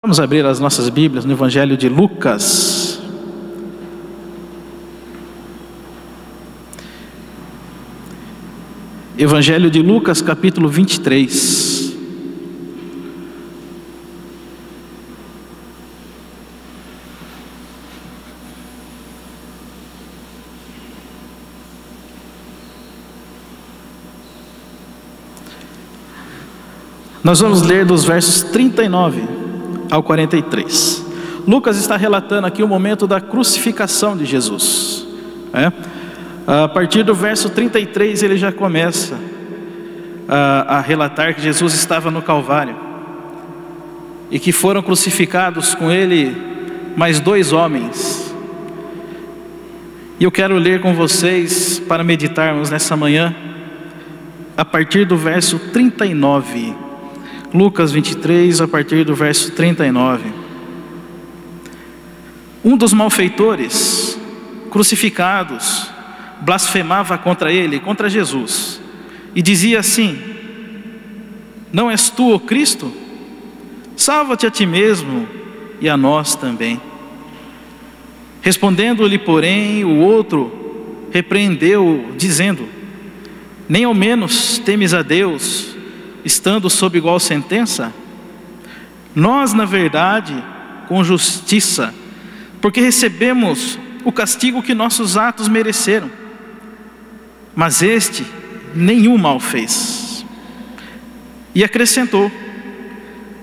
Vamos abrir as nossas Bíblias no Evangelho de Lucas. Evangelho de Lucas, capítulo 23. Nós vamos ler dos versos 39 ao 43. Lucas está relatando aqui o momento da crucificação de Jesus. A partir do verso 33 ele já começa a relatar que Jesus estava no Calvário e que foram crucificados com ele mais 2 homens. E eu quero ler com vocês para meditarmos nessa manhã a partir do verso 39. Lucas 23, a partir do verso 39. Um dos malfeitores crucificados blasfemava contra ele, contra Jesus, e dizia assim: não és tu o Cristo? Salva-te a ti mesmo e a nós também. Respondendo-lhe, porém, o outro repreendeu, dizendo: nem ao menos temes a Deus, estando sob igual sentença? Nós, na verdade, com justiça, porque recebemos o castigo que nossos atos mereceram, mas este nenhum mal fez. E acrescentou: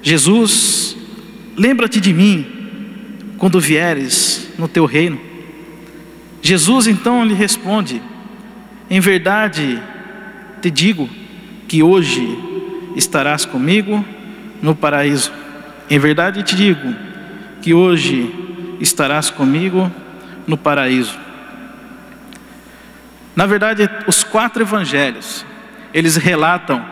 Jesus, lembra-te de mim quando vieres no teu reino. Jesus então lhe responde: em verdade te digo que hoje estarás comigo no paraíso. Em verdade te digo que hoje estarás comigo no paraíso. Na verdade, os 4 evangelhos, eles relatam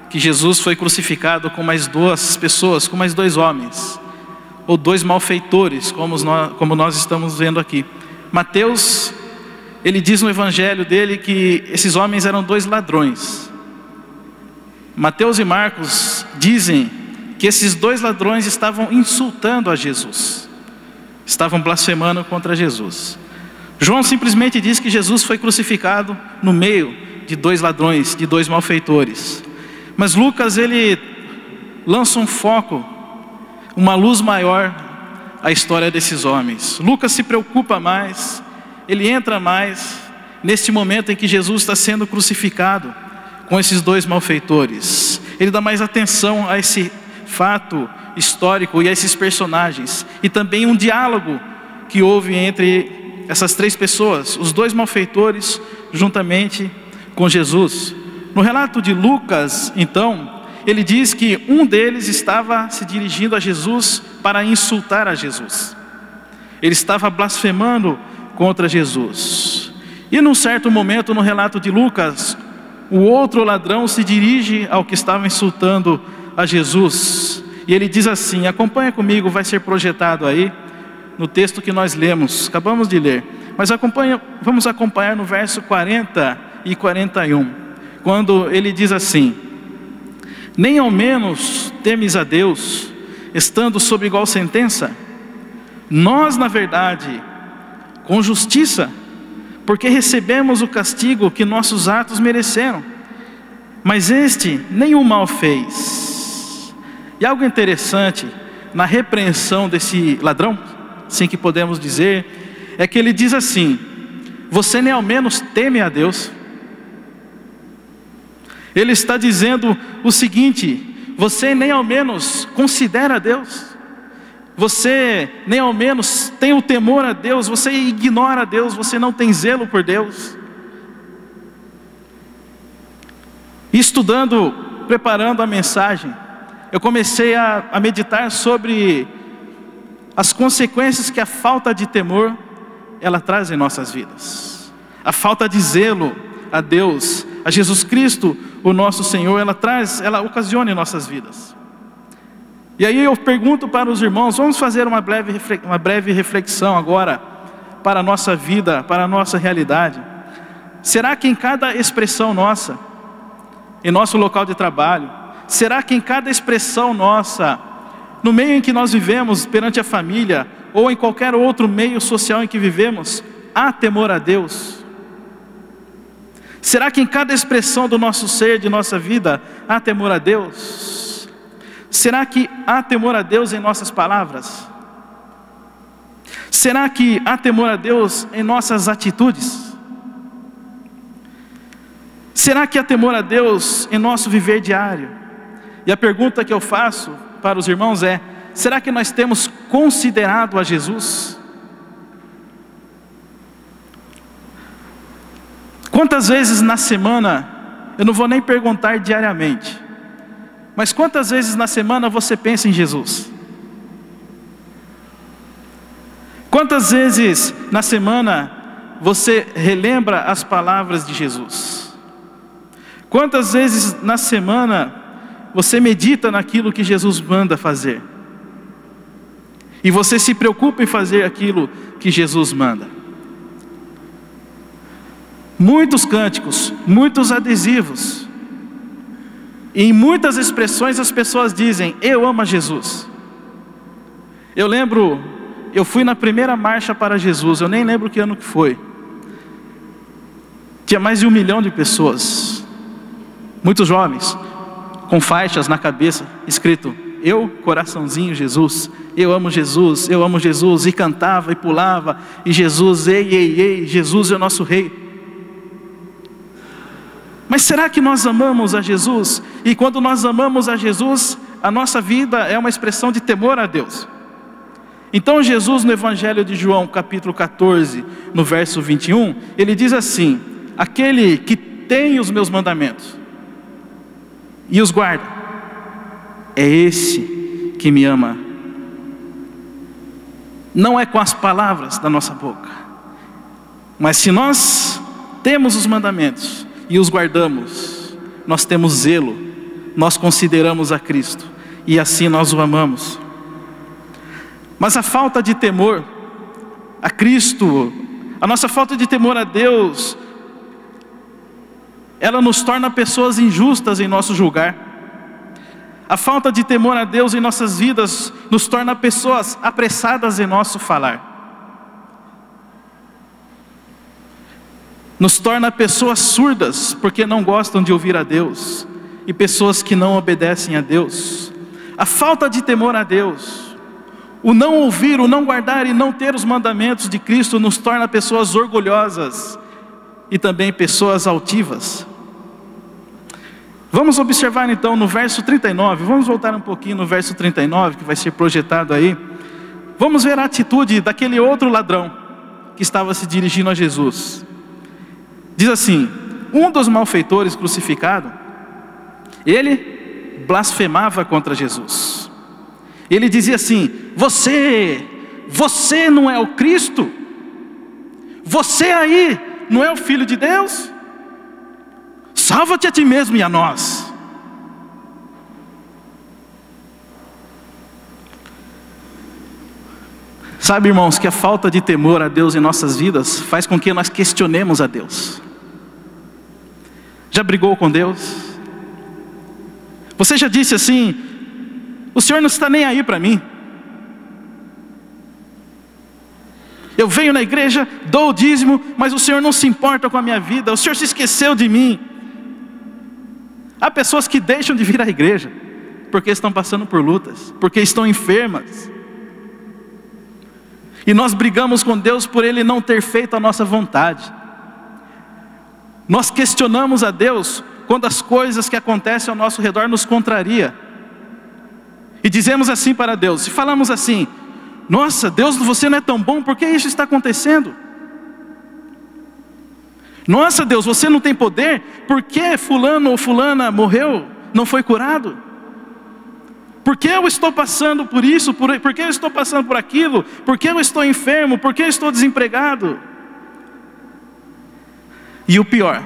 que Jesus foi crucificado com mais 2 pessoas, com mais 2 homens, ou 2 malfeitores, como nós estamos vendo aqui. Mateus, ele diz no evangelho dele que esses homens eram 2 ladrões. Mateus e Marcos dizem que esses 2 ladrões estavam insultando a Jesus, estavam blasfemando contra Jesus. João simplesmente diz que Jesus foi crucificado no meio de 2 ladrões, de 2 malfeitores. Mas Lucas, ele lança um foco, uma luz maior à história desses homens. Lucas se preocupa mais, ele entra mais neste momento em que Jesus está sendo crucificado com esses 2 malfeitores. Ele dá mais atenção a esse fato histórico e a esses personagens, e também um diálogo que houve entre essas 3 pessoas, os 2 malfeitores juntamente com Jesus. No relato de Lucas, então, ele diz que um deles estava se dirigindo a Jesus para insultar a Jesus. Ele estava blasfemando contra Jesus. E num certo momento no relato de Lucas, o outro ladrão se dirige ao que estava insultando a Jesus, e ele diz assim, acompanha comigo, vai ser projetado aí no texto que nós lemos, acabamos de ler, mas vamos acompanhar no verso 40 e 41, quando ele diz assim: nem ao menos temes a Deus, estando sob igual sentença? Nós, na verdade, com justiça, porque recebemos o castigo que nossos atos mereceram, mas este nenhum mal fez. E algo interessante na repreensão desse ladrão, assim que podemos dizer, é que ele diz assim: você nem ao menos teme a Deus. Ele está dizendo o seguinte: você nem ao menos considera a Deus, você nem ao menos tem o temor a Deus, você ignora a Deus, você não tem zelo por Deus. Estudando, preparando a mensagem, eu comecei a meditar sobre as consequências que a falta de temor, ela traz em nossas vidas. A falta de zelo a Deus, a Jesus Cristo, o nosso Senhor, ela ocasiona em nossas vidas. E aí eu pergunto para os irmãos, vamos fazer uma breve reflexão agora, para a nossa vida, para a nossa realidade. Será que em cada expressão nossa, em nosso local de trabalho, será que em cada expressão nossa, no meio em que nós vivemos, perante a família, ou em qualquer outro meio social em que vivemos, há temor a Deus? Será que em cada expressão do nosso ser, de nossa vida, há temor a Deus? Será que há temor a Deus em nossas palavras? Será que há temor a Deus em nossas atitudes? Será que há temor a Deus em nosso viver diário? E a pergunta que eu faço para os irmãos é: será que nós temos considerado a Jesus? Quantas vezes na semana, eu não vou nem perguntar diariamente, mas quantas vezes na semana você pensa em Jesus? Quantas vezes na semana você relembra as palavras de Jesus? Quantas vezes na semana você medita naquilo que Jesus manda fazer? E você se preocupa em fazer aquilo que Jesus manda? Muitos cânticos, muitos adesivos, e em muitas expressões as pessoas dizem: eu amo a Jesus. Eu lembro, eu fui na primeira marcha para Jesus, eu nem lembro que ano que foi. Tinha mais de 1 milhão de pessoas, muitos jovens, com faixas na cabeça, escrito: eu, coraçãozinho, Jesus, eu amo Jesus, eu amo Jesus, e cantava e pulava, e Jesus, ei, ei, ei, Jesus é o nosso rei. Mas será que nós amamos a Jesus? E quando nós amamos a Jesus, a nossa vida é uma expressão de temor a Deus. Então Jesus, no Evangelho de João, capítulo 14, no verso 21, ele diz assim: aquele que tem os meus mandamentos e os guarda, é esse que me ama. Não é com as palavras da nossa boca, mas se nós temos os mandamentos e os guardamos, nós temos zelo, nós consideramos a Cristo, e assim nós o amamos. Mas a falta de temor a Cristo, a nossa falta de temor a Deus, ela nos torna pessoas injustas em nosso julgar. A falta de temor a Deus em nossas vidas nos torna pessoas apressadas em nosso falar. Nos torna pessoas surdas, porque não gostam de ouvir a Deus, e pessoas que não obedecem a Deus. A falta de temor a Deus, o não ouvir, o não guardar e não ter os mandamentos de Cristo nos torna pessoas orgulhosas e também pessoas altivas. Vamos observar então no verso 39, vamos voltar um pouquinho no verso 39, que vai ser projetado aí. Vamos ver a atitude daquele outro ladrão que estava se dirigindo a Jesus. Diz assim: um dos malfeitores crucificado, ele blasfemava contra Jesus. Ele dizia assim: você não é o Cristo? Você aí não é o Filho de Deus? Salva-te a ti mesmo e a nós. Sabe, irmãos, que a falta de temor a Deus em nossas vidas faz com que nós questionemos a Deus. Já brigou com Deus? Você já disse assim: o Senhor não está nem aí para mim. Eu venho na igreja, dou o dízimo, mas o Senhor não se importa com a minha vida, o Senhor se esqueceu de mim. Há pessoas que deixam de vir à igreja porque estão passando por lutas, porque estão enfermas. E nós brigamos com Deus por Ele não ter feito a nossa vontade. Nós questionamos a Deus quando as coisas que acontecem ao nosso redor nos contraria. E dizemos assim para Deus, e falamos assim: nossa, Deus, você não é tão bom, por que isso está acontecendo? Nossa, Deus, você não tem poder, por que fulano ou fulana morreu, não foi curado? Por que eu estou passando por isso? Por que eu estou passando por aquilo? Por que eu estou enfermo? Por que eu estou desempregado? E o pior,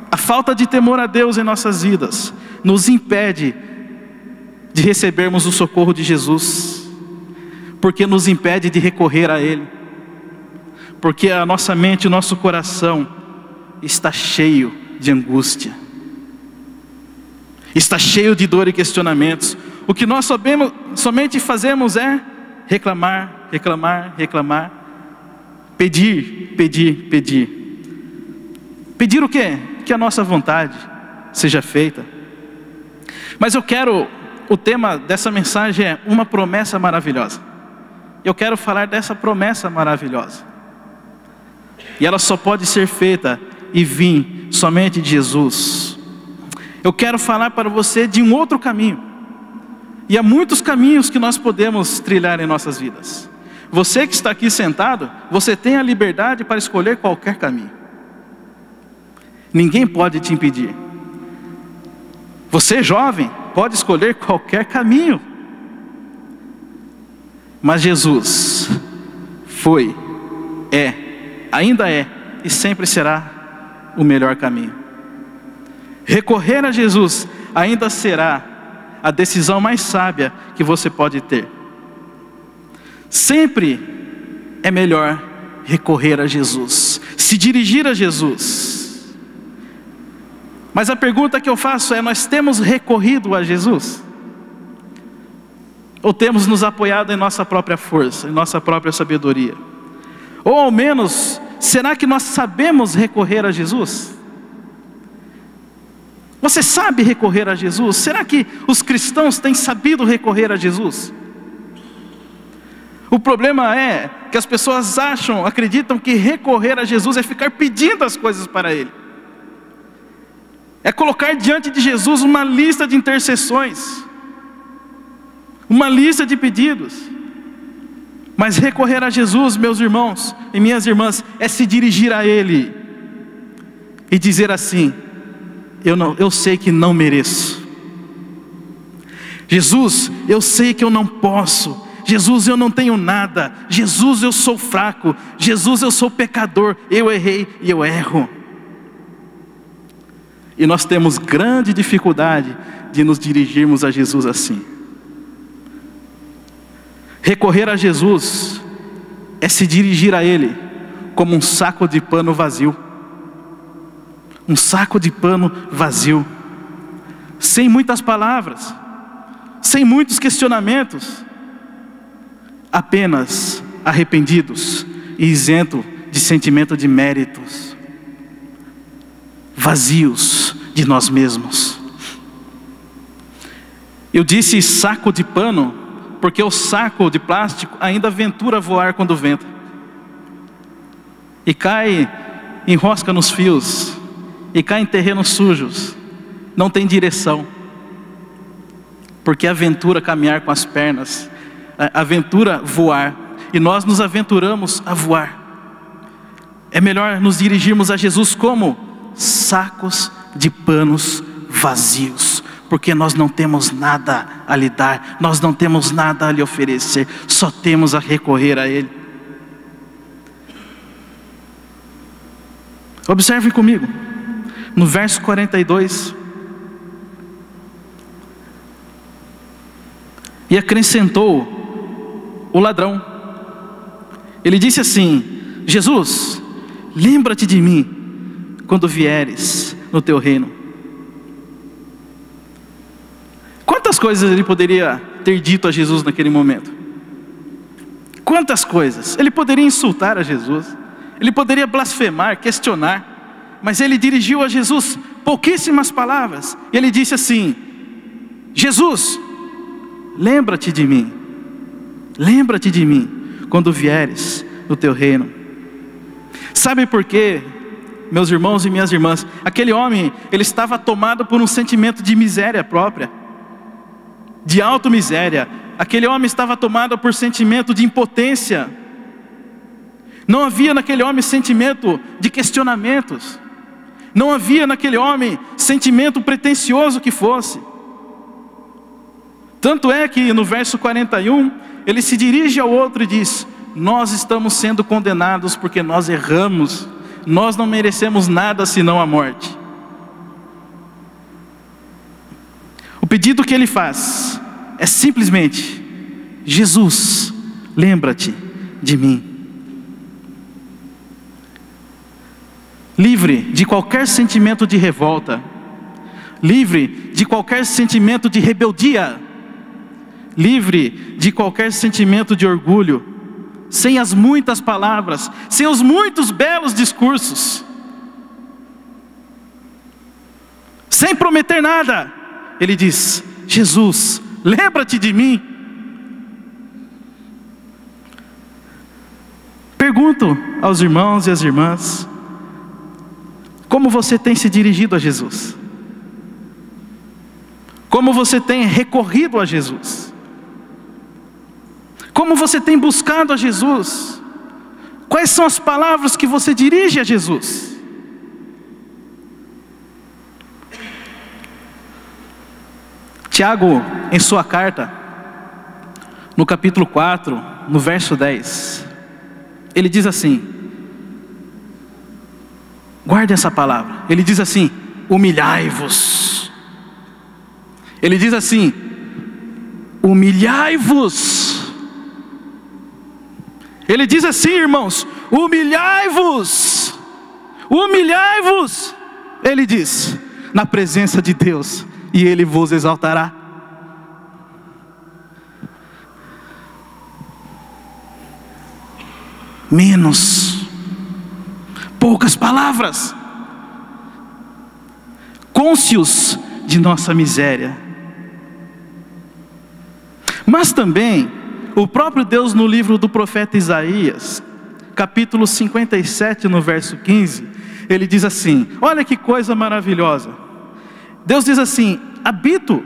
a falta de temor a Deus em nossas vidas nos impede de recebermos o socorro de Jesus, porque nos impede de recorrer a Ele, porque a nossa mente, o nosso coração está cheio de angústia, está cheio de dor e questionamentos. o que nós somente fazemos é reclamar, reclamar, reclamar, pedir, pedir, pedir. Pedir o quê? Que a nossa vontade seja feita. Mas o tema dessa mensagem é uma promessa maravilhosa. Eu quero falar dessa promessa maravilhosa. E ela só pode ser feita e vir somente de Jesus. Eu quero falar para você de um outro caminho. E há muitos caminhos que nós podemos trilhar em nossas vidas. Você que está aqui sentado, você tem a liberdade para escolher qualquer caminho. Ninguém pode te impedir. Você, jovem, pode escolher qualquer caminho. Mas Jesus foi, ainda é e sempre será o melhor caminho. Recorrer a Jesus ainda será a decisão mais sábia que você pode ter. Sempre é melhor recorrer a Jesus, se dirigir a Jesus. Mas a pergunta que eu faço é: nós temos recorrido a Jesus? Ou temos nos apoiado em nossa própria força, em nossa própria sabedoria? Ou ao menos, será que nós sabemos recorrer a Jesus? Você sabe recorrer a Jesus? Será que os cristãos têm sabido recorrer a Jesus? O problema é que as pessoas acreditam que recorrer a Jesus é ficar pedindo as coisas para Ele. É colocar diante de Jesus uma lista de intercessões, uma lista de pedidos. Mas recorrer a Jesus, meus irmãos e minhas irmãs, é se dirigir a Ele e dizer assim: eu sei que não mereço. Jesus, eu sei que eu não posso. Jesus, eu não tenho nada. Jesus, eu sou fraco. Jesus, eu sou pecador. Eu errei e eu erro. E nós temos grande dificuldade de nos dirigirmos a Jesus assim. Recorrer a Jesus é se dirigir a Ele como um saco de pano vazio. Um saco de pano vazio, sem muitas palavras, sem muitos questionamentos, apenas arrependidos e isento de sentimento de méritos, vazios de nós mesmos. Eu disse saco de pano porque o saco de plástico ainda aventura voar quando venta e cai, enrosca nos fios e cai em terrenos sujos, não tem direção, porque aventura caminhar com as pernas, aventura voar, e nós nos aventuramos a voar. É melhor nos dirigirmos a Jesus como sacos de panos vazios, porque nós não temos nada a lhe dar, nós não temos nada a lhe oferecer, só temos a recorrer a Ele. Observe comigo, no verso 42, e acrescentou o ladrão. Ele disse assim: Jesus, lembra-te de mim quando vieres no teu reino. Quantas coisas ele poderia ter dito a Jesus naquele momento? Quantas coisas? Ele poderia insultar a Jesus, ele poderia blasfemar, questionar, mas ele dirigiu a Jesus pouquíssimas palavras. Ele disse assim: Jesus, lembra-te de mim quando vieres no teu reino. Sabe por quê, meus irmãos e minhas irmãs? Aquele homem, ele estava tomado por um sentimento de miséria própria, de auto-miséria. Aquele homem estava tomado por sentimento de impotência. Não havia naquele homem sentimento de questionamentos. Não havia naquele homem sentimento pretensioso que fosse. Tanto é que no verso 41, ele se dirige ao outro e diz: nós estamos sendo condenados porque nós erramos. Nós não merecemos nada senão a morte. O pedido que ele faz é simplesmente: Jesus, lembra-te de mim. Livre de qualquer sentimento de revolta, livre de qualquer sentimento de rebeldia, livre de qualquer sentimento de orgulho, sem as muitas palavras, sem os muitos belos discursos, sem prometer nada. Ele diz: Jesus, lembra-te de mim. Pergunto aos irmãos e às irmãs: como você tem se dirigido a Jesus? Como você tem recorrido a Jesus? Como você tem buscado a Jesus? Quais são as palavras que você dirige a Jesus? Tiago, em sua carta, no capítulo 4, no verso 10, ele diz assim, guarde essa palavra, ele diz assim: humilhai-vos. Ele diz assim: humilhai-vos. Ele diz assim, irmãos: humilhai-vos. Humilhai-vos. Ele diz, na presença de Deus, e Ele vos exaltará. Menos, poucas palavras, cônscios de nossa miséria. Mas também, o próprio Deus no livro do profeta Isaías, capítulo 57, no verso 15, ele diz assim, olha que coisa maravilhosa. Deus diz assim: habito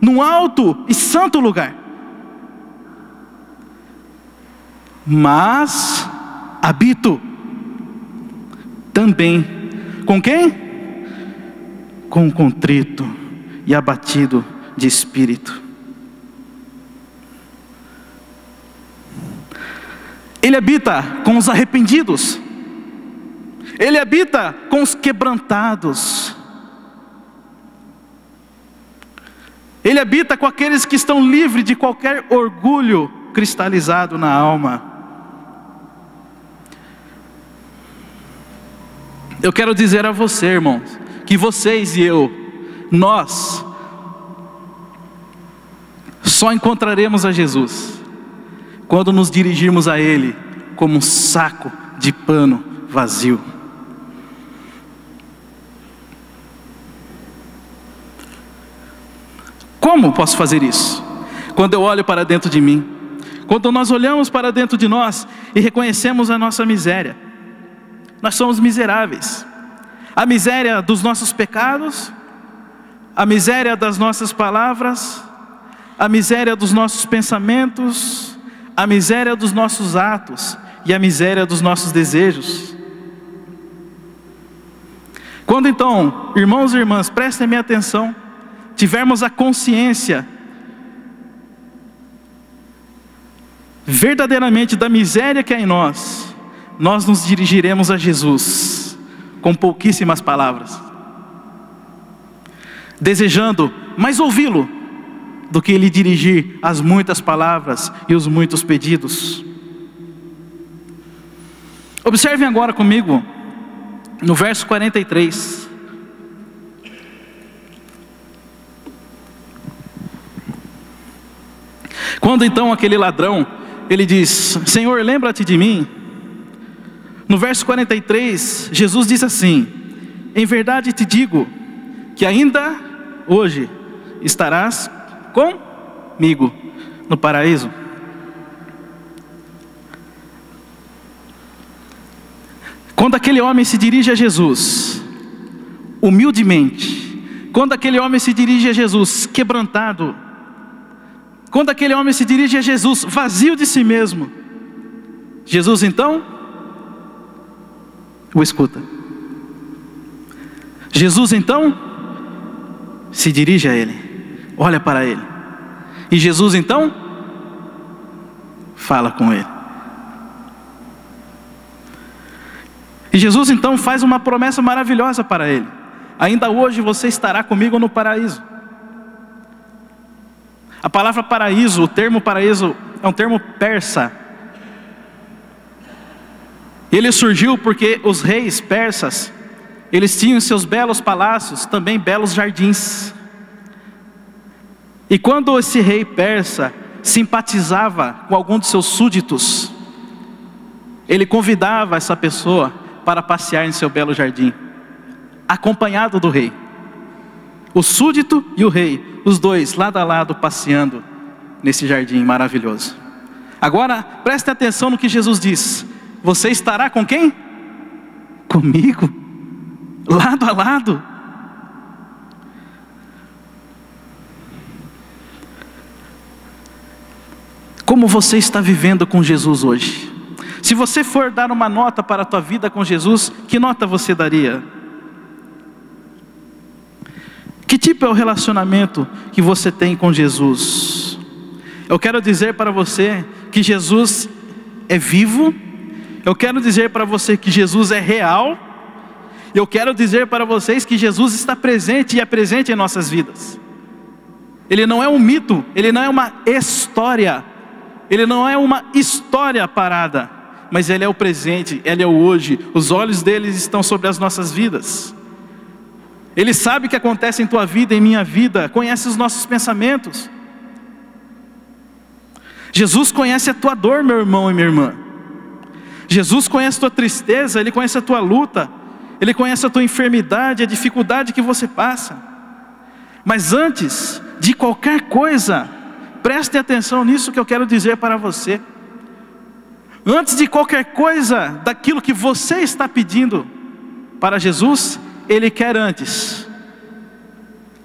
num alto e santo lugar, mas habito também com quem? Com o contrito e abatido de espírito. Ele habita com os arrependidos. Ele habita com os quebrantados. Ele habita com aqueles que estão livres de qualquer orgulho cristalizado na alma. Eu quero dizer a você, irmãos, que vocês e eu, nós, só encontraremos a Jesus quando nos dirigirmos a Ele como um saco de pano vazio. Como posso fazer isso? Quando eu olho para dentro de mim, quando nós olhamos para dentro de nós e reconhecemos a nossa miséria. Nós somos miseráveis. A miséria dos nossos pecados, a miséria das nossas palavras, a miséria dos nossos pensamentos, a miséria dos nossos atos e a miséria dos nossos desejos. Quando então, irmãos e irmãs, prestem minha atenção, tivermos a consciência verdadeiramente da miséria que há em nós, nós nos dirigiremos a Jesus com pouquíssimas palavras, desejando mais ouvi-lo do que lhe dirigir as muitas palavras e os muitos pedidos. Observem agora comigo no verso 43. Quando então aquele ladrão, ele diz: Senhor, lembra-te de mim. No verso 43, Jesus diz assim: em verdade te digo, que ainda hoje estarás comigo no paraíso. Quando aquele homem se dirige a Jesus, humildemente, quando aquele homem se dirige a Jesus quebrantado, quando aquele homem se dirige a Jesus vazio de si mesmo, Jesus então o escuta. Jesus então se dirige a ele, olha para ele, e Jesus então fala com ele. E Jesus então faz uma promessa maravilhosa para ele: ainda hoje você estará comigo no paraíso. A palavra paraíso, o termo paraíso, é um termo persa. Ele surgiu porque os reis persas, eles tinham em seus belos palácios também belos jardins. E quando esse rei persa simpatizava com algum de seus súditos, ele convidava essa pessoa para passear em seu belo jardim, acompanhado do rei. O súdito e o rei, os dois lado a lado passeando nesse jardim maravilhoso. Agora preste atenção no que Jesus diz: você estará com quem? Comigo, lado a lado. Como você está vivendo com Jesus hoje? Se você for dar uma nota para a tua vida com Jesus, que nota você daria? Que tipo é o relacionamento que você tem com Jesus? Eu quero dizer para você que Jesus é vivo. Eu quero dizer para você que Jesus é real. Eu quero dizer para vocês que Jesus está presente e é presente em nossas vidas. Ele não é um mito, ele não é uma história. Ele não é uma história parada, mas Ele é o presente, Ele é o hoje. Os olhos dele estão sobre as nossas vidas. Ele sabe o que acontece em tua vida, em minha vida, conhece os nossos pensamentos. Jesus conhece a tua dor, meu irmão e minha irmã. Jesus conhece a tua tristeza, Ele conhece a tua luta, Ele conhece a tua enfermidade, a dificuldade que você passa. Mas antes de qualquer coisa, preste atenção nisso que eu quero dizer para você. Antes de qualquer coisa, daquilo que você está pedindo para Jesus, Ele quer antes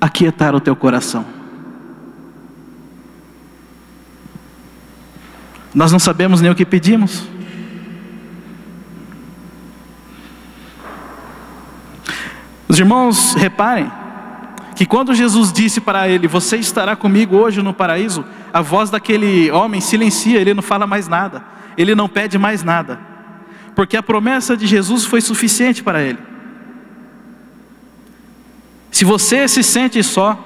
aquietar o teu coração. Nós não sabemos nem o que pedimos. Os irmãos, reparem que quando Jesus disse para ele: você estará comigo hoje no paraíso, a voz daquele homem silencia, ele não fala mais nada, ele não pede mais nada, porque a promessa de Jesus foi suficiente para ele. Se você se sente só,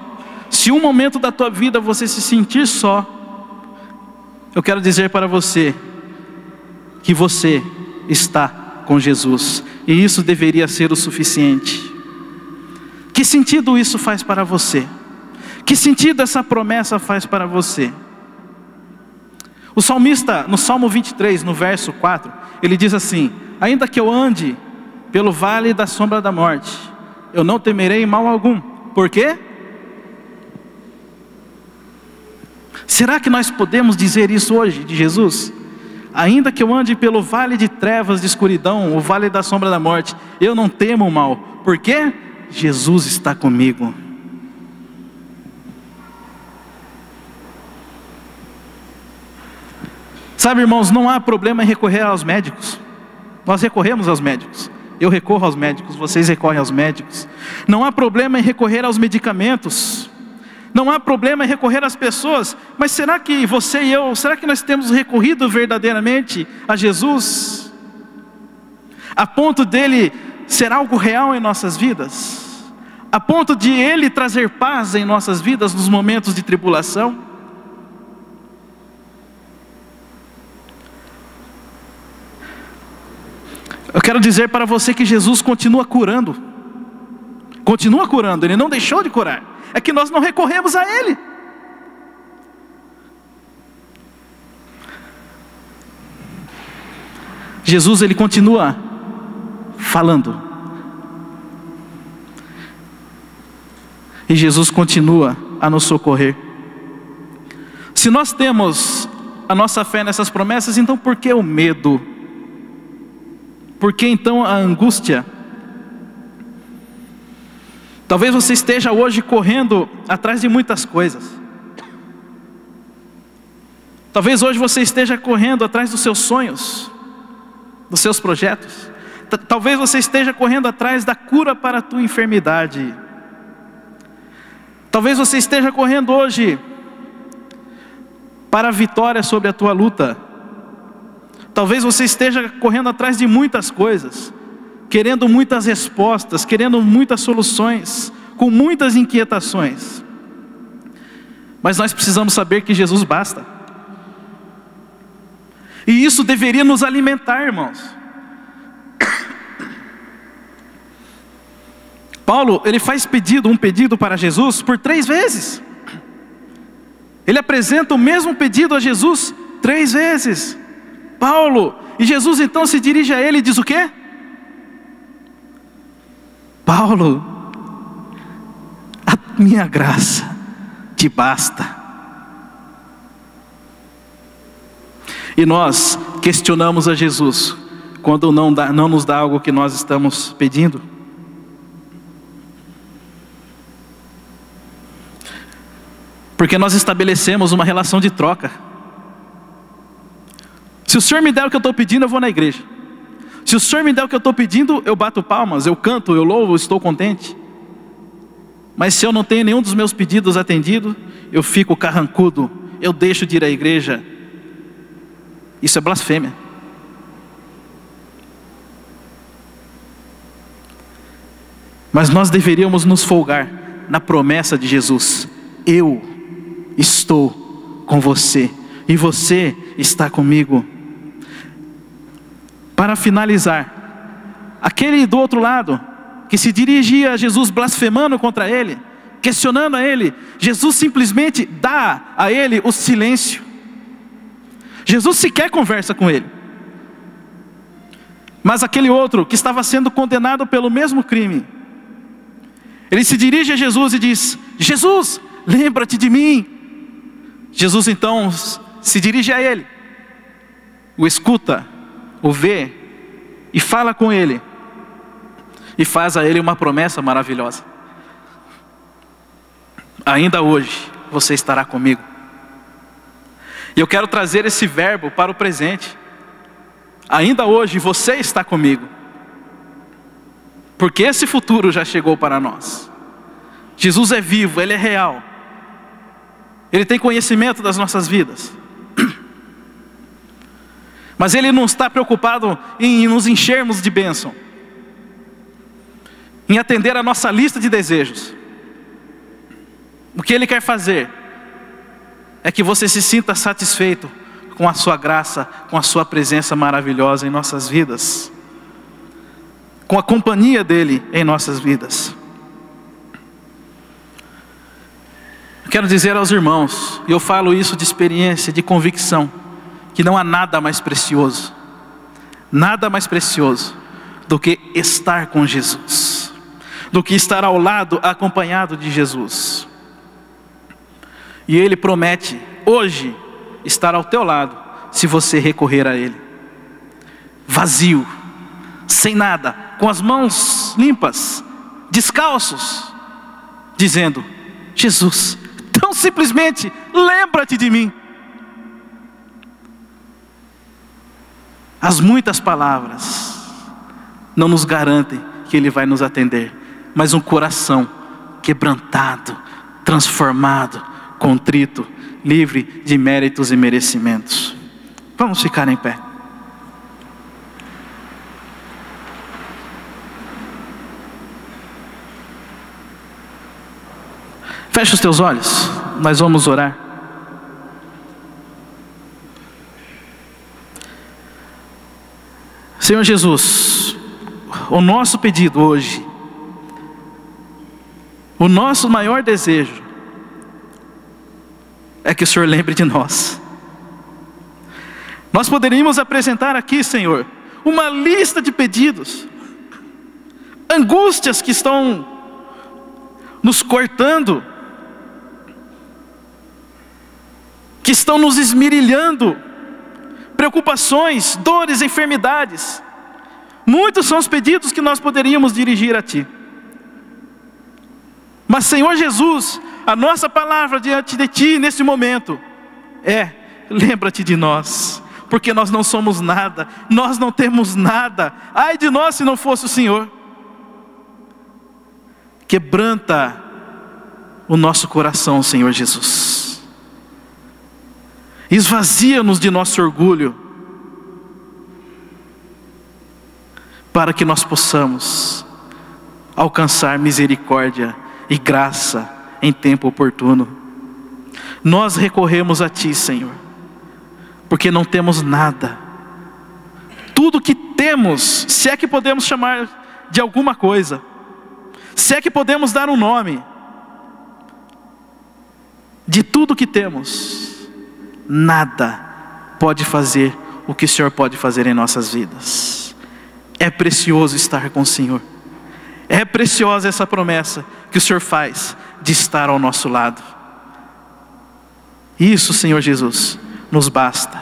se um momento da tua vida você se sentir só, eu quero dizer para você que você está com Jesus, e isso deveria ser o suficiente. Que sentido isso faz para você? Que sentido essa promessa faz para você? O salmista, no Salmo 23, no verso 4, ele diz assim: ainda que eu ande pelo vale da sombra da morte, eu não temerei mal algum. Por quê? Será que nós podemos dizer isso hoje de Jesus? Ainda que eu ande pelo vale de trevas, de escuridão, o vale da sombra da morte, eu não temo mal. Por quê? Jesus está comigo. Sabe, irmãos, não há problema em recorrer aos médicos. Nós recorremos aos médicos. Eu recorro aos médicos, vocês recorrem aos médicos. Não há problema em recorrer aos medicamentos. Não há problema em recorrer às pessoas. Mas será que você e eu, será que nós temos recorrido verdadeiramente a Jesus? A ponto dele ser algo real em nossas vidas? A ponto de Ele trazer paz em nossas vidas nos momentos de tribulação? Eu quero dizer para você que Jesus continua curando. Continua curando, Ele não deixou de curar. É que nós não recorremos a Ele. Jesus, Ele continua falando. E Jesus continua a nos socorrer. Se nós temos a nossa fé nessas promessas, então por que o medo? Por que então a angústia? Talvez você esteja hoje correndo atrás de muitas coisas. Talvez hoje você esteja correndo atrás dos seus sonhos, dos seus projetos. Talvez você esteja correndo atrás da cura para a tua enfermidade. Talvez você esteja correndo hoje para a vitória sobre a tua luta. Talvez você esteja correndo atrás de muitas coisas, querendo muitas respostas, querendo muitas soluções, com muitas inquietações. Mas nós precisamos saber que Jesus basta. E isso deveria nos alimentar, irmãos. Paulo, ele faz um pedido para Jesus por 3 vezes. Ele apresenta o mesmo pedido a Jesus 3 vezes. Paulo, e Jesus então se dirige a ele e diz o quê? Paulo, a minha graça te basta. E nós questionamos a Jesus quando não nos dá algo que nós estamos pedindo. Porque nós estabelecemos uma relação de troca. Se o Senhor me der o que eu estou pedindo, eu vou na igreja. Se o Senhor me der o que eu estou pedindo, eu bato palmas, eu canto, eu louvo, eu estou contente. Mas se eu não tenho nenhum dos meus pedidos atendido, eu fico carrancudo, eu deixo de ir à igreja. Isso é blasfêmia. Mas nós deveríamos nos folgar na promessa de Jesus: eu estou com você e você está comigo. Para finalizar, aquele do outro lado que se dirigia a Jesus blasfemando contra ele, questionando a ele, Jesus simplesmente dá a ele o silêncio. Jesus sequer conversa com ele. Mas aquele outro que estava sendo condenado pelo mesmo crime, ele se dirige a Jesus e diz: Jesus, lembra-te de mim. Jesus então se dirige a ele, o escuta, o vê e fala com ele. E faz a ele uma promessa maravilhosa: ainda hoje você estará comigo. E eu quero trazer esse verbo para o presente. Ainda hoje você está comigo. Porque esse futuro já chegou para nós. Jesus é vivo, Ele é real. Ele tem conhecimento das nossas vidas. Mas Ele não está preocupado em nos enchermos de bênção, em atender a nossa lista de desejos. O que Ele quer fazer é que você se sinta satisfeito com a sua graça, com a sua presença maravilhosa em nossas vidas, com a companhia dEle em nossas vidas. Quero dizer aos irmãos, e eu falo isso de experiência, de convicção, que não há nada mais precioso do que estar com Jesus, do que estar ao lado, acompanhado de Jesus. E Ele promete hoje estar ao teu lado, se você recorrer a Ele, vazio, sem nada, com as mãos limpas, descalços, dizendo: Jesus, tão simplesmente, lembra-te de mim. As muitas palavras não nos garantem que Ele vai nos atender, mas um coração quebrantado, transformado, contrito, livre de méritos e merecimentos. Vamos ficar em pé. Fecha os teus olhos, nós vamos orar. Senhor Jesus, o nosso pedido hoje, o nosso maior desejo é que o Senhor lembre de nós. Nós poderíamos apresentar aqui, Senhor, uma lista de pedidos, angústias que estão nos cortando, que estão nos esmerilhando, preocupações, dores, enfermidades. Muitos são os pedidos que nós poderíamos dirigir a Ti. Mas, Senhor Jesus, a nossa palavra diante de Ti nesse momento é: lembra-te de nós, porque nós não somos nada, nós não temos nada. Ai de nós se não fosse o Senhor. Quebranta o nosso coração, Senhor Jesus. Esvazia-nos de nosso orgulho, para que nós possamos alcançar misericórdia e graça em tempo oportuno. Nós recorremos a Ti, Senhor, porque não temos nada. Tudo que temos, se é que podemos chamar de alguma coisa, se é que podemos dar um nome, de tudo tudo que temos, nada pode fazer o que o Senhor pode fazer em nossas vidas. É precioso estar com o Senhor. É preciosa essa promessa que o Senhor faz de estar ao nosso lado. Isso, Senhor Jesus, nos basta.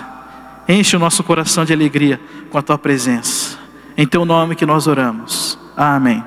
Enche o nosso coração de alegria com a Tua presença. Em Teu nome que nós oramos. Amém.